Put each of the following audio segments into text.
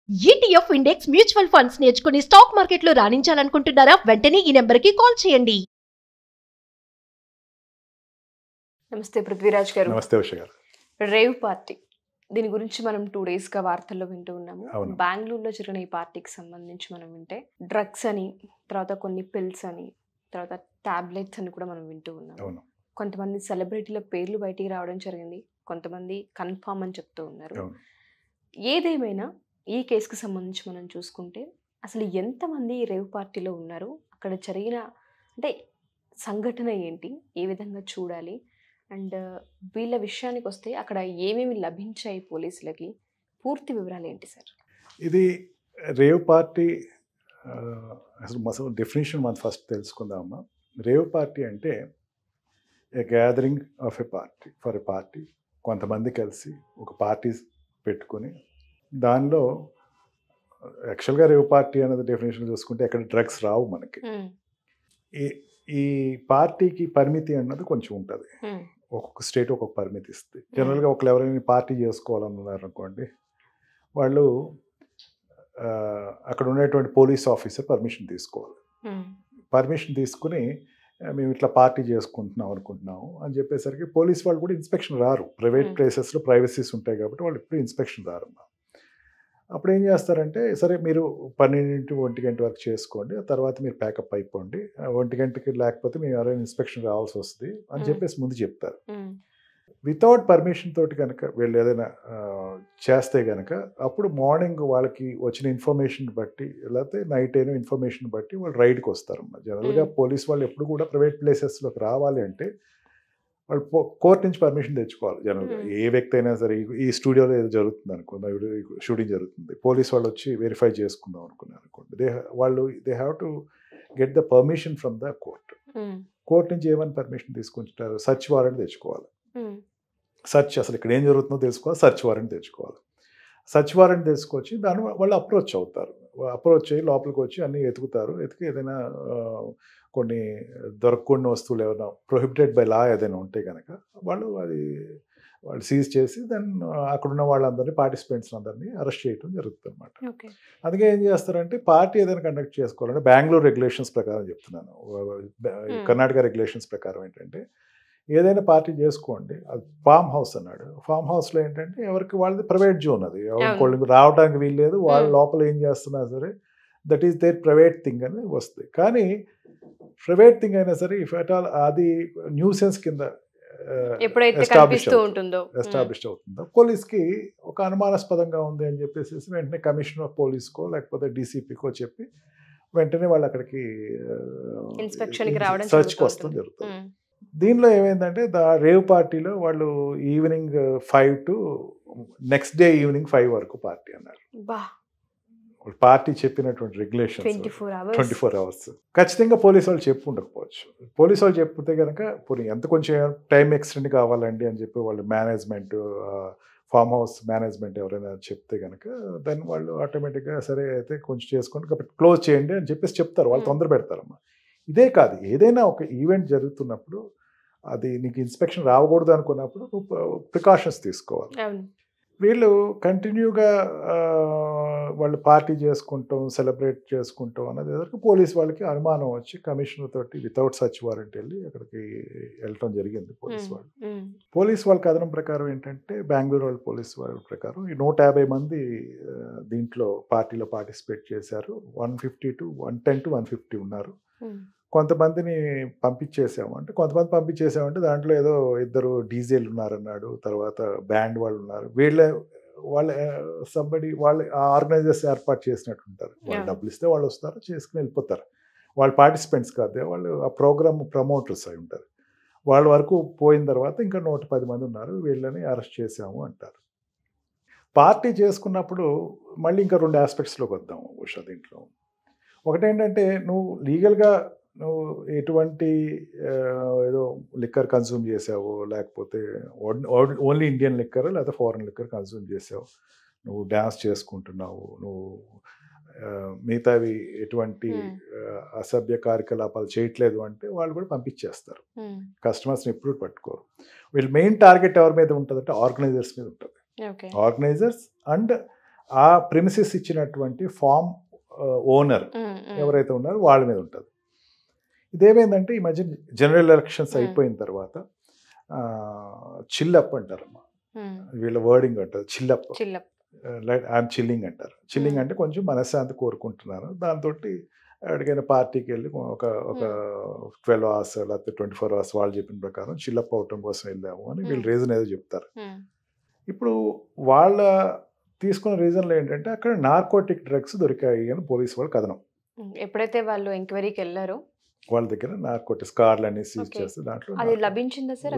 ETF index mutual funds నేర్చుకుని stock మార్కెట్లో రాణించాలనుకుంటున్నారా? వెంటనే ఈ నెంబర్కి కాల్ చేయండి. నమస్తే పృథ్వీరాజ్ గారు. నమస్తే ఉష గారు. రేవ్ పార్టీ, దీని గురించి మనం 2 డేస్గా వార్తల్లో వింటూ ఉన్నాము. అవును. బెంగళూరులో జరిగిన ఈ పార్టీకి సంబంధించి మనం వింటే డ్రగ్స్ అని, తర్వాత కొన్ని పిల్స్ అని, తర్వాత టాబ్లెట్స్ అని కూడా మనం వింటూ ఉన్నాము. అవును. కొంతమంది సెలబ్రిటీల పేర్లు బయటికి రావడం జరిగింది, కొంతమంది కన్ఫామ్ అని చెప్తూ ఉన్నారు. అవును. ఏదేమైనా ఈ కేసుకి సంబంధించి మనం చూసుకుంటే అసలు ఎంతమంది ఈ రేవ్ పార్టీలో ఉన్నారు, అక్కడ జరిగిన అంటే సంఘటన ఏంటి, ఏ విధంగా చూడాలి, అండ్ వీళ్ళ విషయానికి వస్తే అక్కడ ఏమేమి లభించాయి పోలీసులకి, పూర్తి వివరాలు ఏంటి సార్? ఇది రేవ్ పార్టీ అసలు డెఫినేషన్ మనం ఫస్ట్ తెలుసుకుందామా. రేవ్ పార్టీ అంటే a gathering of a party for a party. కొంతమంది కలిసి ఒక పార్టీ పెట్టుకొని దానిలో యాక్చువల్గా రేవ్ పార్టీ అనేది డెఫినేషన్ చూసుకుంటే ఎక్కడ డ్రగ్స్ రావు మనకి. ఈ పార్టీకి పరిమితి అన్నది కొంచెం ఉంటుంది. ఒక్కొక్క స్టేట్ ఒక్కొక్క పరిమితి ఇస్తుంది. జనరల్గా ఒకళ్ళు ఎవరైనా పార్టీ చేసుకోవాలన్నారు అనుకోండి, వాళ్ళు అక్కడ ఉండేటువంటి పోలీస్ ఆఫీసర్ పర్మిషన్ తీసుకోవాలి. పర్మిషన్ తీసుకుని మేము ఇట్లా పార్టీ చేసుకుంటున్నాం అనుకుంటున్నాము అని చెప్పేసరికి పోలీస్ వాళ్ళు కూడా ఇన్స్పెక్షన్ రారు. ప్రైవేట్ ప్లేసెస్లో ప్రైవసీస్ ఉంటాయి కాబట్టి వాళ్ళు ఎప్పుడు ఇన్స్పెక్షన్ రారు. అప్పుడు ఏం చేస్తారంటే, సరే మీరు 12-1 గంట వరకు చేసుకోండి, ఆ తర్వాత మీరు ప్యాకప్ అయిపోండి, 1 గంటకి లేకపోతే మేము ఎవరైనా ఇన్స్పెక్షన్ రావాల్సి వస్తుంది అని చెప్పేసి ముందు చెప్తారు. వితౌట్ పర్మిషన్ తోటి కనుక వీళ్ళు ఏదైనా చేస్తే కనుక అప్పుడు మార్నింగ్ వాళ్ళకి వచ్చిన ఇన్ఫర్మేషన్ బట్టి లేకపోతే నైట్ అయిన ఇన్ఫర్మేషన్ బట్టి వాళ్ళు రైడ్కి వస్తారు. జనరల్గా పోలీస్ వాళ్ళు ఎప్పుడు కూడా ప్రైవేట్ ప్లేసెస్లోకి రావాలి అంటే వాళ్ళు కోర్టు నుంచి పర్మిషన్ తెచ్చుకోవాలి. జనరల్గా ఏ వ్యక్తి అయినా సరే, ఈ స్టూడియోలో ఏదో జరుగుతుంది అనుకుందాం, షూటింగ్ జరుగుతుంది, పోలీస్ వాళ్ళు వచ్చి వెరిఫై చేసుకుందాం అనుకున్నారు అనుకోండి, they have to get the permission from the court. Court నుంచి ఏమైనా పర్మిషన్ తీసుకుంటారు, సర్చ్ వారెంట్ తెచ్చుకోవాలి. సర్చ్ అసలు ఇక్కడ ఏం జరుగుతుందో తెలుసుకోవాలి, సర్చ్ వారెంట్ తెచ్చుకోవాలి. సర్చ్ వారెంట్ తెచ్చుకొచ్చి దాని వాళ్ళు అప్రోచ్ అవుతారు. అప్రోచ్ అయ్యి లోపలికి వచ్చి అన్నీ ఎతుకుతారు. ఎతికి ఏదైనా కొన్ని దొరకకుండా వస్తువులు ఏమైనా ప్రొహిబిటెడ్ బై లా ఏదైనా ఉంటే కనుక వాళ్ళు సీజ్ చేసి దాన్ని అక్కడున్న వాళ్ళందరినీ, పార్టిసిపెంట్స్ అందరినీ అరెస్ట్ చేయడం జరుగుతుంది అనమాట. అందుకే ఏం చేస్తారంటే, పార్టీ ఏదైనా కండక్ట్ చేసుకోవాలంటే బెంగళూరు రెగ్యులేషన్స్ ప్రకారం చెప్తున్నాను, కర్ణాటక రెగ్యులేషన్స్ ప్రకారం ఏంటంటే, ఏదైనా పార్టీ చేసుకోండి, అది ఫామ్ హౌస్ అన్నాడు. ఫామ్ హౌస్లో ఏంటంటే ఎవరికి వాళ్ళది ప్రైవేట్ జోన్, అది ఎవరికి రావడానికి వీల్లేదు. వాళ్ళ లోపల ఏం చేస్తున్నా సరే that is there private thing అని వస్తుంది. కానీ ప్రైవేట్ థింగ్ అయినా సరే ఇఫ్ అట్ ఆల్ అది న్యూసెన్స్ కింద ఎస్టాబ్లిష్ అవుతుందో, పోలీస్కి ఒక అనుమానాస్పదంగా ఉంది అని చెప్పేసి వెంటనే కమిషనర్ ఆఫ్ పోలీస్కో లేకపోతే డీసీపీకో చెప్పి వెంటనే వాళ్ళు అక్కడికి సర్చ్కి వస్తాం జరుగుతుంది. దీనిలో ఏమైందంటే రేవ్ పార్టీలో వాళ్ళు evening 5 to next day evening 5 వరకు పార్టీ అన్నారు. పార్టీ చెప్పినటువంటి రెగ్యులేషన్ 24 hours. ఖచ్చితంగా పోలీసు వాళ్ళు చెప్పు ఉండకపోవచ్చు. పోలీసు వాళ్ళు చెప్తే కనుక ఎంత కొంచెం టైం ఎక్స్టెండ్ కావాలండి అని చెప్పి వాళ్ళు మేనేజ్మెంట్, ఫామ్ హౌస్ మేనేజ్మెంట్ ఎవరైనా చెప్తే కనుక దాన్ని వాళ్ళు ఆటోమేటిక్గా సరే అయితే కొంచెం చేసుకోండి కాబట్టి క్లోజ్ చేయండి అని చెప్పేసి చెప్తారు. వాళ్ళు తొందర పెడతారమ్మా. ఇదే కాదు, ఏదైనా ఒక ఈవెంట్ జరుగుతున్నప్పుడు అది నీకు ఇన్స్పెక్షన్ రాకూడదు అనుకున్నప్పుడు ప్రికాషన్స్ తీసుకోవాలి. వీళ్ళు కంటిన్యూగా వాళ్ళు పార్టీ చేసుకుంటాం, సెలబ్రేట్ చేసుకుంటాం అన్నది ఎదురు పోలీస్ వాళ్ళకి అనుమానం వచ్చి కమిషనర్ తోటి వితౌట్ సర్చ్ వారెంట్ వెళ్ళి అక్కడికి వెళ్ళటం జరిగింది పోలీస్ వాళ్ళు. పోలీస్ వాళ్ళ కథనం ప్రకారం ఏంటంటే, బెంగళూరు వాళ్ళ పోలీస్ వాళ్ళ ప్రకారం ఈ 150 మంది దీంట్లో పార్టీలో పార్టిసిపేట్ చేశారు. 110 to 150 ఉన్నారు. కొంతమంది పంపించేసామంటే దాంట్లో ఏదో 2 డీజేలు ఉన్నారన్నాడు, తర్వాత బ్యాండ్ వాళ్ళు ఉన్నారు. వాళ్ళ సంబడి వాళ్ళు ఆర్గనైజర్స్ ఏర్పాటు చేసినట్టు ఉంటారు. వాళ్ళు డబ్బులు ఇస్తే వాళ్ళు వస్తారు, చేసుకుని వెళ్ళిపోతారు. వాళ్ళు పార్టిసిపెంట్స్ కాదే, వాళ్ళు ఆ ప్రోగ్రామ్ ప్రమోటర్స్ అయి ఉంటారు. వాళ్ళ వరకు పోయిన తర్వాత ఇంకా 110 మంది ఉన్నారు, వీళ్ళని అరెస్ట్ చేసాము అంటారు. పార్టీ చేసుకున్నప్పుడు మళ్ళీ ఇంకా 2 ఆస్పెక్ట్స్లోకి వద్దాం ఉషా. దీంట్లో ఒకటేంటంటే, నువ్వు లీగల్గా నువ్వు ఎటువంటి ఏదో లిక్కర్ కన్జ్యూమ్ చేసావు, లేకపోతే ఓన్లీ ఇండియన్ లిక్కర్ లేదా ఫారెన్ లిక్కర్ కన్జ్యూమ్ చేసావు, నువ్వు డ్యాన్స్ చేసుకుంటున్నావు, నువ్వు మిగతావి ఎటువంటి అసభ్య కార్యకలాపాలు చేయట్లేదు అంటే వాళ్ళు కూడా పంపించేస్తారు. కస్టమర్స్ని ఎప్పుడు పట్టుకోరు. వీళ్ళు మెయిన్ టార్గెట్ ఎవరి మీద ఉంటుందంటే ఆర్గనైజర్స్ మీద ఉంటుంది. ఆర్గనైజర్స్ అండ్ ఆ ప్రిమిసెస్ ఇచ్చినటువంటి ఫామ్ ఓనర్ ఎవరైతే ఉన్నారో వాళ్ళ మీద ఉంటుంది. ఇదేమైందంటే ఈ మధ్య జనరల్ ఎలక్షన్స్ అయిపోయిన తర్వాత చిల్లప్ అంటారమ్మా, వీళ్ళ వర్డింగ్ అంటారు చిల్లప్, ఐఎమ్ చిల్లింగ్ అంటారు. చిల్లింగ్ అంటే కొంచెం మనశ్శాంతి కోరుకుంటున్నారు, దాంతో అడిగిన పార్టీకి వెళ్ళి ఒక 12 hours లేకపోతే 24 hours వాళ్ళు చెప్పిన ప్రకారం చిల్లప్ అవటం కోసం వెళ్ళాము అని వీళ్ళు రీజన్ ఏదో చెప్తారు. ఇప్పుడు వాళ్ళ తీసుకున్న రీజన్లు ఏంటంటే అక్కడ నార్కోటిక్ డ్రగ్స్ దొరికాయి అని పోలీసు వాళ్ళు కథనం. ఎప్పుడైతే వాళ్ళు ఎంక్వైరీకి వెళ్ళారో వాళ్ళ దగ్గర నార్కోటిక్స్ కార్లు అన్ని సీజ్ చేస్తే దాంట్లో లభించిందా సార్?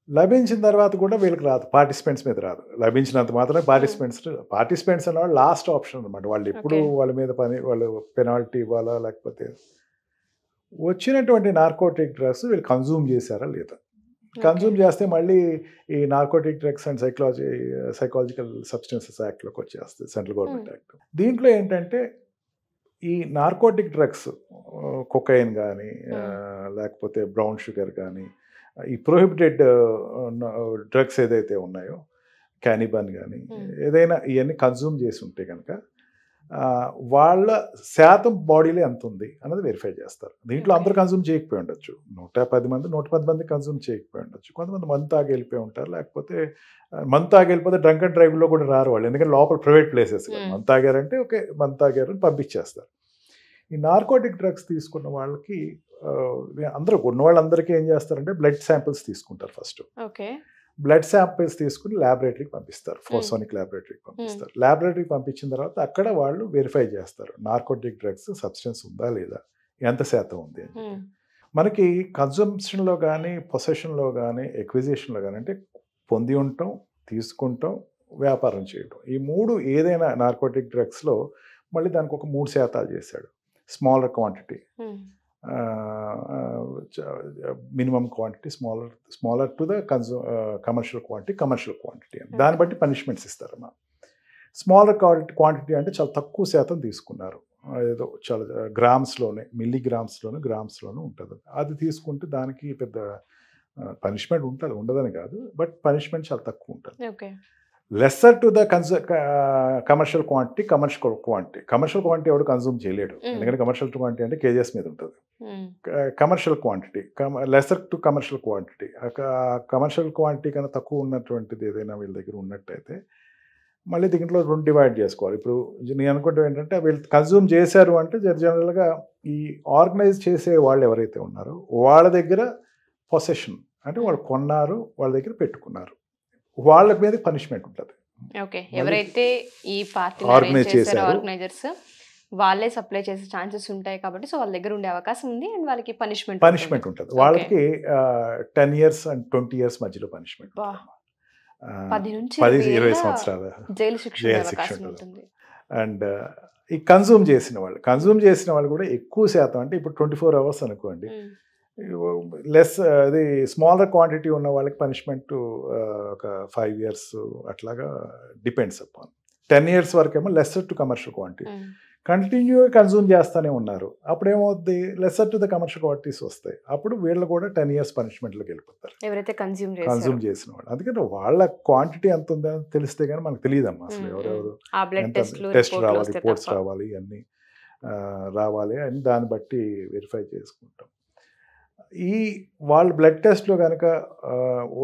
లభించిన తర్వాత కూడా వీళ్ళకి రాదు, పార్టిసిపెంట్స్ మీద రాదు. లభించినంత మాత్రమే పార్టిసిపెంట్స్ అన్నవాళ్ళు లాస్ట్ ఆప్షన్ అనమాట. వాళ్ళు ఎప్పుడు వాళ్ళ మీద వాళ్ళు పెనాల్టీ ఇవ్వాలా లేకపోతే వచ్చినటువంటి నార్కోటిక్ డ్రగ్స్ వీళ్ళు కన్జ్యూమ్ చేశారా లేదా. కన్జ్యూమ్ చేస్తే మళ్ళీ ఈ narcotic drugs and psychological substances యాక్ట్లోకి వచ్చేస్తుంది, సెంట్రల్ గవర్నమెంట్ యాక్ట్. దీంట్లో ఏంటంటే ఈ నార్కోటిక్ డ్రగ్స్ కొకైన్ కానీ లేకపోతే బ్రౌన్ షుగర్ కానీ ఈ ప్రొహిబిటెడ్ డ్రగ్స్ ఏదైతే ఉన్నాయో క్యానిబన్ కానీ ఏదైనా ఇవన్నీ కన్జ్యూమ్ చేసి ఉంటే కనుక వాళ్ళ శాతం బాడీలో ఎంత ఉంది అన్నది వెరిఫై చేస్తారు. దీంట్లో అందరూ కన్జ్యూమ్ చేయకపోయి ఉండొచ్చు, 110 మంది కన్జ్యూమ్ చేయకపోయి ఉండొచ్చు. కొంతమంది మందు తాగి వెళ్ళిపోయి ఉంటారు, లేకపోతే మందు తాగి వెళ్ళిపోతే డ్రంక్ అండ్ డ్రైవ్లో కూడా రారు వాళ్ళు, ఎందుకంటే లోపల ప్రైవేట్ ప్లేసెస్ మందు తాగారంటే ఓకే మందు తాగారు అని పంపించేస్తారు. ఈ నార్కోటిక్ డ్రగ్స్ తీసుకున్న వాళ్ళకి అందరూ ఉన్న వాళ్ళందరికీ ఏం చేస్తారంటే బ్లడ్ శాంపిల్స్ తీసుకుంటారు. ఫస్ట్ బ్లడ్ శాంపిల్స్ తీసుకుని ల్యాబొరేటరీకి పంపిస్తారు, ఫోర్సోనిక్ ల్యాబొరేటరీకి పంపిస్తారు. ల్యాబొరేటరీకి పంపించిన తర్వాత అక్కడ వాళ్ళు వెరిఫై చేస్తారు నార్కోటిక్ డ్రగ్స్ సబ్స్టెన్స్ ఉందా లేదా, ఎంత శాతం ఉంది అని. మనకి కన్జంప్షన్లో కానీ పొసెషన్లో కానీ ఎక్విజిషన్లో కానీ అంటే పొంది ఉండటం, తీసుకుంటాం, వ్యాపారం చేయటం, ఈ మూడు ఏదైనా నార్కోటిక్ డ్రగ్స్లో మళ్ళీ దానికి ఒక 3% చేశాడు. Smaller quantity, minimum quantity, smaller to the commercial quantity అని దాన్ని బట్టి పనిష్మెంట్స్ ఇస్తారమ్మా. స్మాలర్ క్వాంటిటీ అంటే చాలా తక్కువ శాతం తీసుకున్నారు, ఏదో చాలా గ్రామ్స్లోనే గ్రామ్స్లోనే ఉంటుంది. అది తీసుకుంటే దానికి పెద్ద పనిష్మెంట్ ఉంటుంది, ఉండదని కాదు, బట్ పనిష్మెంట్ చాలా తక్కువ ఉంటుంది. Lesser to the commercial quantity ఎవడు కన్జ్యూమ్ చేయలేడు, ఎందుకంటే కమర్షియల్ క్వాంటిటీ అంటే కేజెస్ మీద ఉంటుంది. Commercial quantity lesser to commercial quantity కన్నా తక్కువ ఉన్నటువంటిది ఏదైనా వీళ్ళ దగ్గర ఉన్నట్టయితే మళ్ళీ దీంట్లో 2 డివైడ్ చేసుకోవాలి. ఇప్పుడు నేను అనుకుంటే ఏంటంటే వీళ్ళు కన్జ్యూమ్ చేశారు అంటే జనరల్గా ఈ ఆర్గనైజ్ చేసే వాళ్ళు ఎవరైతే ఉన్నారో వాళ్ళ దగ్గర పొసెషన్ అంటే వాళ్ళు కొన్నారు, వాళ్ళ దగ్గర పెట్టుకున్నారు, వాళ్ళ మీద పనిష్మెంట్ ఉంటుంది. ఓకే, ఎవరైతే ఈ పార్టీ ఆర్గనైజ్ చేశారో ఆర్గనైజర్స్ వాళ్ళే సప్లై చేసే ఛాన్సెస్ ఉంటాయి కాబట్టి సో వాళ్ళ దగ్గర ఉండే అవకాశం ఉంది అండ్ వాళ్ళకి పనిష్మెంట్ ఉంటుంది. వాళ్ళకి 10 years and 20 years మధ్యలో పనిష్మెంట్, 10 నుంచి 20 సంవత్సరాల జైలు శిక్ష ఉంటుంది. అండ్ ఈ కన్జ్యూమ్ చేసిన వాళ్ళు కూడా ఎక్కువ శాతం అంటే ఇప్పుడు 24 hours అనుకోండి, అది స్మాలర్ క్వాంటిటీ ఉన్న వాళ్ళకి పనిష్మెంట్ ఒక 5 years అట్లాగా డిపెండ్స్ అపాన్. 10 years వరకేమో లెస్సర్ టు కమర్షియల్ క్వాంటిటీ, కంటిన్యూగా కన్జ్యూమ్ చేస్తూనే ఉన్నారు, అప్పుడు ఏమవుద్ది lesser to the commercial quantities వస్తాయి, అప్పుడు వీళ్ళు కూడా 10 years పనిష్మెంట్లోకి వెళ్ళిపోతారు ఎవరైతే కన్జ్యూమ్ చేసిన వాళ్ళు. అందుకంటే వాళ్ళ క్వాంటిటీ ఎంత ఉందని తెలిస్తే కానీ మనకు తెలియదమ్మా అసలు ఎవరెవరు టెస్ట్ రావాలి, రిపోర్ట్స్ రావాలి, ఇవన్నీ రావాలి అని దాన్ని బట్టి వెరిఫై చేసుకుంటాం. ఈ వాళ్ళు బ్లడ్ టెస్ట్లో కనుక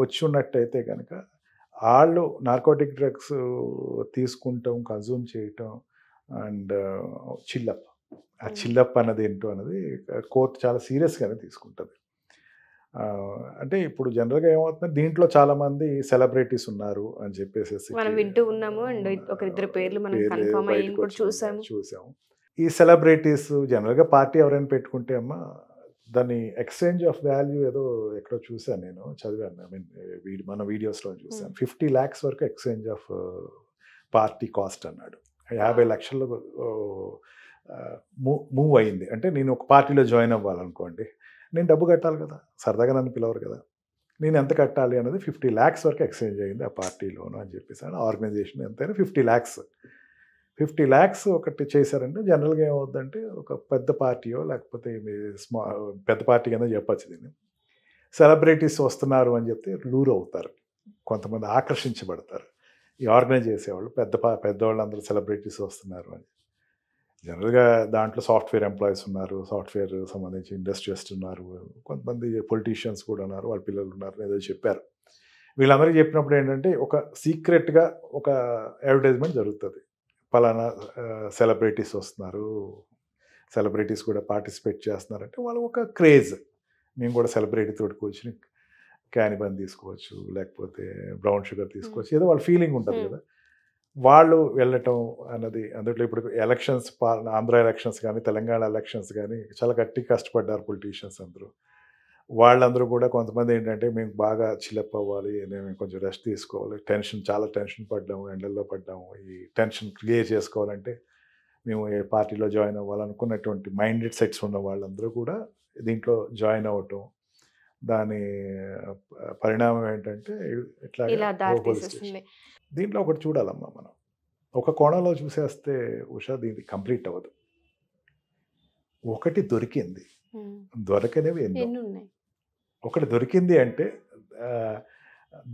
వచ్చి ఉన్నట్టయితే కనుక వాళ్ళు నార్కోటిక్ డ్రగ్స్ తీసుకుంటాం, కన్జ్యూమ్ చేయటం అండ్ చిల్లప్ అన్నది ఏంటో అన్నది కోర్టు చాలా సీరియస్గానే తీసుకుంటుంది. అంటే ఇప్పుడు జనరల్గా ఏమవుతుంది, దీంట్లో చాలా మంది సెలబ్రిటీస్ ఉన్నారు అని చెప్పేసి మనం వింటూ ఉన్నాము అండ్ ఒక 2 పేర్లు మనం కన్ఫర్మ్ అయ్యి కూడా చూసాము. ఈ సెలబ్రిటీస్ జనరల్గా పార్టీ ఎవరైనా పెట్టుకుంటే అమ్మా దాన్ని ఎక్స్చేంజ్ ఆఫ్ వాల్యూ ఏదో ఎక్కడో చూసాను, నేను చదివాను, ఐ మీన్ మన వీడియోస్లో చూసాను. 50 lakhs వరకు ఎక్స్చేంజ్ ఆఫ్ పార్టీ కాస్ట్ అన్నాడు. 50 లక్షలు మూవ్ అయింది. అంటే నేను ఒక పార్టీలో జాయిన్ అవ్వాలనుకోండి, నేను డబ్బు కట్టాలి కదా, సరదాగా నన్ను పిలవరు కదా, నేను ఎంత కట్టాలి అనేది 50 lakhs వరకు ఎక్స్చేంజ్ అయింది ఆ పార్టీలోను అని చెప్పేసి. ఆర్గనైజేషన్ ఎంతైనా 50 lakhs ఒకటి చేశారంటే జనరల్గా ఏమవుద్దంటే ఒక పెద్ద పార్టీయో లేకపోతే పెద్ద పార్టీ కింద చెప్పచ్చు దీన్ని, సెలబ్రిటీస్ వస్తున్నారు అని చెప్తే లూర్ అవుతారు, కొంతమంది ఆకర్షించబడతారు. ఈ ఆర్గనైజ్ చేసేవాళ్ళు పెద్దవాళ్ళు అందరూ సెలబ్రిటీస్ వస్తున్నారు అని. జనరల్గా దాంట్లో సాఫ్ట్వేర్ ఎంప్లాయీస్ ఉన్నారు, సాఫ్ట్వేర్ సంబంధించి ఇండస్ట్రియలిస్ట్ ఉన్నారు, కొంతమంది పొలిటీషియన్స్ కూడా ఉన్నారు, వాళ్ళ పిల్లలు ఉన్నారు ఏదో చెప్పారు. వీళ్ళందరికీ చెప్పినప్పుడు ఏంటంటే ఒక సీక్రెట్గా ఒక అడ్వర్టైజ్మెంట్ జరుగుతుంది. పలానా సెలబ్రిటీస్ వస్తున్నారు, సెలబ్రిటీస్ కూడా పార్టిసిపేట్ చేస్తున్నారంటే వాళ్ళకి ఒక క్రేజ్. మేము కూడా సెలబ్రిటీ తోటి కూర్చుని క్యానిబన్ తీసుకోవచ్చు, లేకపోతే బ్రౌన్ షుగర్ తీసుకోవచ్చు, ఏదో వాళ్ళ ఫీలింగ్ ఉంటుంది కదా. వాళ్ళు వెళ్ళటం అన్నది అందులో ఇప్పుడు ఎలక్షన్స్, ఆంధ్ర ఎలక్షన్స్ కానీ తెలంగాణ ఎలక్షన్స్ కానీ చాలా గట్టి కష్టపడ్డారు పొలిటీషియన్స్ అందరూ. వాళ్ళందరూ కూడా కొంతమంది ఏంటంటే మేము బాగా చిలప్ అవ్వాలి, మేము కొంచెం రెస్ట్ తీసుకోవాలి, చాలా టెన్షన్ పడ్డాము, ఎండల్లో పడ్డాము, ఈ టెన్షన్ క్లియర్ చేసుకోవాలంటే మేము ఏ పార్టీలో జాయిన్ అవ్వాలనుకున్నటువంటి మైండెడ్ సెట్స్ ఉన్న వాళ్ళందరూ కూడా దీంట్లో జాయిన్ అవ్వటం. దాని పరిణామం ఏంటంటే ఇలా దారి తీసేస్తుంది. దీంట్లో ఒకటి చూడాలమ్మా మనం. ఒక కోణంలో చూసేస్తే ఉషా దీనికి కంప్లీట్ అవ్వదు. ఒకటి దొరికింది, దొరకనివి ఎన్నో ఉన్నాయి. ఒకటి దొరికింది అంటే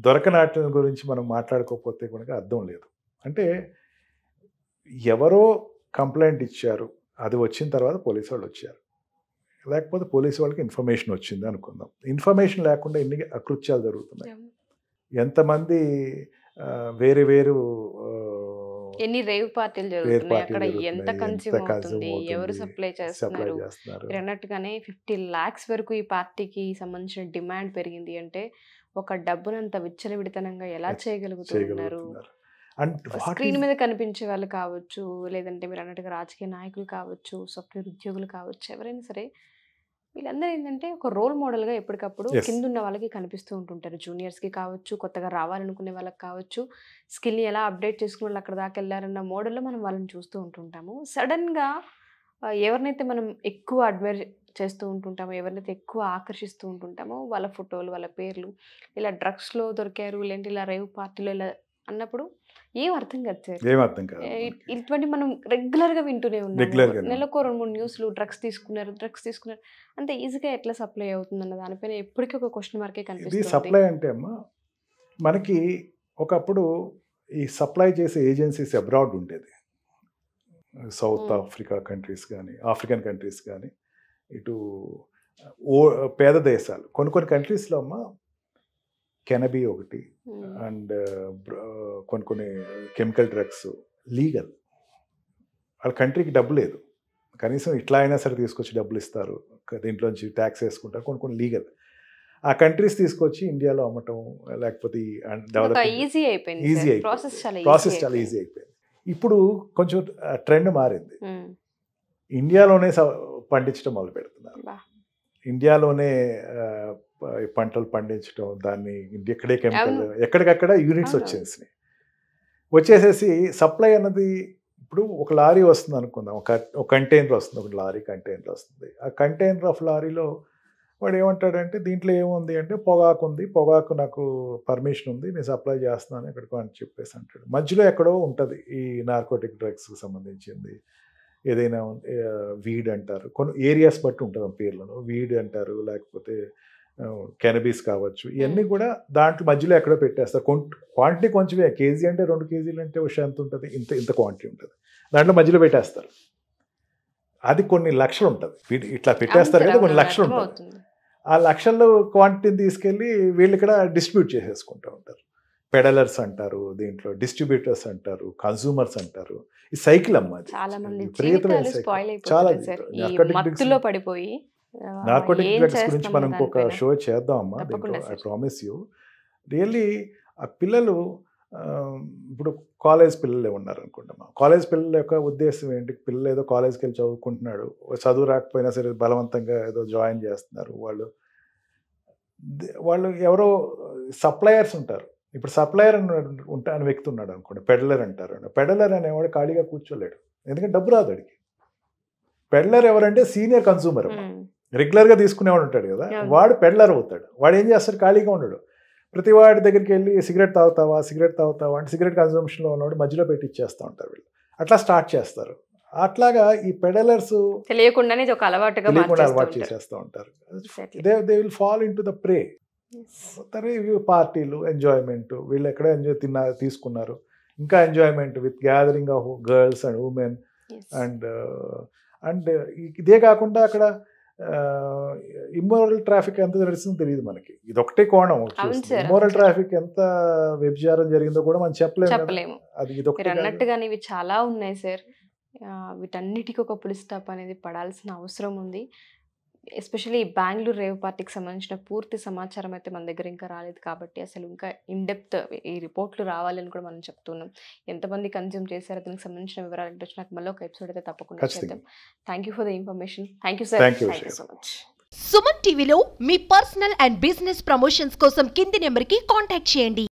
దొరకనాటి గురించి మనం మాట్లాడుకోకపోతే కనుక అర్థం లేదు. అంటే ఎవరో కంప్లైంట్ ఇచ్చారు, అది వచ్చిన తర్వాత పోలీసు వాళ్ళు వచ్చారు, లేకపోతే పోలీసు వాళ్ళకి ఇన్ఫర్మేషన్ వచ్చింది అనుకుందాం. ఇన్ఫర్మేషన్ లేకుండా ఎన్ని అకృత్యాలు జరుగుతున్నాయి, ఎంతమంది వేరు వేరు ఎన్ని రేవ్ పార్టీలు జరుగుతున్నాయి, అక్కడ ఎంత కన్స్యూమ్ అవుతుంది, ఎవరు సప్లై చేస్తున్నారు. మీరు అన్నట్టుగానే 50 lakhs వరకు ఈ పార్టీకి సంబంధించిన డిమాండ్ పెరిగింది అంటే ఒక డబ్బునంత విచ్చలవిడితనంగా ఎలా చేయగలుగుతున్నారు. స్క్రీన్ మీద కనిపించే వాళ్ళు కావచ్చు, లేదంటే మీరు అన్నట్టుగా రాజకీయ నాయకులు కావచ్చు, సాఫ్ట్వేర్ ఉద్యోగులు కావచ్చు, ఎవరైనా సరే వీళ్ళందరూ ఏంటంటే ఒక రోల్ మోడల్గా ఎప్పటికప్పుడు కింద ఉన్న వాళ్ళకి కనిపిస్తూ ఉంటుంటారు. జూనియర్స్కి కావచ్చు, కొత్తగా రావాలనుకునే వాళ్ళకి కావచ్చు, స్కిల్ని ఎలా అప్డేట్ చేసుకుని వాళ్ళు అక్కడ దాకా వెళ్ళారన్న మోడల్లో మనం వాళ్ళని చూస్తూ ఉంటుంటాము. సడన్గా ఎవరినైతే మనం ఎక్కువ అడ్మైర్ చేస్తూ ఉంటుంటామో, ఎవరినైతే ఎక్కువ ఆకర్షిస్తూ ఉంటుంటామో వాళ్ళ ఫోటోలు, వాళ్ళ పేర్లు ఇలా డ్రగ్స్లో దొరికారు, లేదంటే ఇలా రేవ్ పార్టీలో ఇలా అన్నప్పుడు ఏం అర్థం కాదు. ఇటువంటి మనం రెగ్యులర్గా వింటూనే ఉన్నాం. నెలకు 2-3 న్యూస్లు డ్రగ్స్ తీసుకున్నారు అంత ఈజీగా ఎట్లా సప్లై అవుతుంది అన్న దానిపైన ఎప్పటికీ ఒక క్వశ్చన్ మార్కే కనిపిస్తుంది. సప్లై అంటే అమ్మా మనకి ఒకప్పుడు ఈ సప్లై చేసే ఏజెన్సీస్ అబ్రాడ్ ఉండేది. సౌత్ ఆఫ్రికా కంట్రీస్ కానీ, ఆఫ్రికన్ కంట్రీస్ కానీ, ఇటు పేద దేశాలు కొన్ని కంట్రీస్లో అమ్మా కెనబీ ఒకటి అండ్ కొన్ని కెమికల్ డ్రగ్స్ లీగల్. వాళ్ళ కంట్రీకి డబ్బు లేదు, కనీసం ఇట్లా అయినా సరే తీసుకొచ్చి డబ్బులు ఇస్తారు, దీంట్లోంచి ట్యాక్స్ వేసుకుంటారు, కొన్ని లీగల్. ఆ కంట్రీస్ తీసుకొచ్చి ఇండియాలో అమ్మటం, లేకపోతే ఈజీ అయిపోయింది, ప్రాసెస్ చాలా ఈజీ అయిపోయింది. ఇప్పుడు కొంచెం ట్రెండ్ మారింది, ఇండియాలోనే పండించడం మొదలు పెడుతున్నారు. ఇండియాలోనే పంటలు పండించడం, దాన్ని ఎక్కడే కెమికల్ ఎక్కడికక్కడ యూనిట్స్ వచ్చేసేసి సప్లై అన్నది. ఇప్పుడు ఒక లారీ వస్తుంది అనుకుందాం, ఒక కంటైనర్ వస్తుంది, ఒక లారీ కంటైనర్ వస్తుంది. ఆ కంటైనర్ ఆఫ్ లారీలో వాడు ఏమంటాడంటే దీంట్లో ఏముంది అంటే పొగాకు ఉంది, పొగాకు నాకు పర్మిషన్ ఉంది, నేను సప్లై చేస్తున్నాను ఎక్కడికో అని చెప్పేసి అంటాడు. మధ్యలో ఎక్కడో ఉంటుంది ఈ నార్కోటిక్ డ్రగ్స్కి సంబంధించింది, ఏదైనా వీడ్ అంటారు, కొన్ని ఏరియాస్ బట్టి ఉంటుంది ఆ పేర్లను, వీడ్ అంటారు, లేకపోతే కెనబీస్ కావచ్చు. ఇవన్నీ కూడా దాంట్లో మధ్యలో ఎక్కడో పెట్టేస్తారు. క్వాంటిటీ కొంచెమే, కేజీ అంటే 2 కేజీలు అంటే ఎంత ఉంటుంది, ఇంత క్వాంటిటీ ఉంటుంది, దాంట్లో మధ్యలో పెట్టేస్తారు. అది కొన్ని లక్షలు ఉంటుంది, ఇట్లా పెట్టేస్తారు కదా, కొన్ని లక్షలు ఉంటుంది. ఆ లక్షల్లో క్వాంటిటీని తీసుకెళ్ళి వీళ్ళు ఇక్కడ డిస్ట్రిబ్యూట్ చేసేసుకుంటూ ఉంటారు. పెడలర్స్ అంటారు, దీంట్లో డిస్ట్రిబ్యూటర్స్ అంటారు, కన్సూమర్స్ అంటారు. ఈ సైకిల్ అమ్మ, చాలా నార్కోటిక్ డ్రగ్స్ గురించి మనం ఒక షో చేద్దాం అమ్మా, ఐ ప్రామిస్ యూ. రియల్లీ ఆ పిల్లలు ఇప్పుడు కాలేజ్ పిల్లలే ఉన్నారు అనుకుంటామా, కాలేజ్ పిల్లల యొక్క ఉద్దేశం ఏంటి, పిల్లలు ఏదో కాలేజ్కి వెళ్ళి చదువుకుంటున్నాడు, చదువు రాకపోయినా సరే బలవంతంగా ఏదో జాయిన్ చేస్తున్నారు. వాళ్ళు ఎవరో సప్లయర్స్ ఉంటారు. ఇప్పుడు సప్లయర్ అని వ్యక్తి ఉన్నాడు అనుకోండి, పెడలర్ అంటారు. పెడలర్ అనేవాడు ఖాళీగా కూర్చోలేడు, ఎందుకంటే డబ్బు రాదు అడిగి. పెడలర్ ఎవరంటే సీనియర్ కన్సూమర్, రెగ్యులర్గా తీసుకునేవాడు ఉంటాడు కదా, వాడు పెడలర్ అవుతాడు. వాడు ఏం చేస్తాడు, ఖాళీగా ఉండడు, ప్రతి వాడి దగ్గరికి వెళ్ళి సిగరెట్ తాగుతావా అంటే సిగరెట్ కన్సంప్షన్లో ఉన్నవాడు మధ్యలో పెట్టి ఇచ్చేస్తూ ఉంటారు వీళ్ళు. అట్లా స్టార్ట్ చేస్తారు. అట్లాగా ఈ పెడలర్స్ తెలియకుండానే ఒక అలవాటు చేసేస్తూ ఉంటారు. They will fall in to the prey. పార్టీలు, ఎంజాయ్మెంట్, వీళ్ళు ఎక్కడ తీసుకున్నారు, ఇంకా enjoyment with gathering of girls and women Yes. And ఇదే కాకుండా అక్కడ ఇమ్మోరల్ ట్రాఫిక్ ఎంత నడుస్తుందో తెలియదు మనకి. ఇది ఒకటే కోణం. అవును సార్. ఇమ్మోరల్ ట్రాఫిక్ ఎంత వ్యభిచారం జరిగిందో కూడా మనం చెప్పలేము కదా. చెప్పలేము. అది ఇది మీరు అన్నట్టుగానే ఇవి చాలా ఉన్నాయి సార్. వీటన్నిటికీ ఒక పులి స్టాప్ అనేది పడాల్సిన అవసరం ఉంది. ఎస్పెషల్లీ బెంగళూరు రేవ్ పార్టీకి సంబంధించిన పూర్తి సమాచారం అయితే మన దగ్గర ఇంకా రాలేదు కాబట్టి అసలు ఇంకా ఇన్డెప్త్ ఈ రిపోర్ట్లు రావాలని కూడా మనం చెప్తున్నాం. ఎంతమంది కన్జ్యూమ్ చేశారో దానికి సంబంధించిన వివరాలు అంటే నాకు మళ్ళీ ఒక ఎపిసోడ్ అయితే తప్పకుండా ఖచ్చితంగా. చేద్దాం. Thank you for the information. Thank you sir. Thank you, thank you Shreya. So much. Suman టీవీలో మీ పర్సనల్ అండ్ బిజినెస్ ప్రమోషన్స్ కోసం కింది నెంబర్కి కాంటాక్ట్ చేయండి.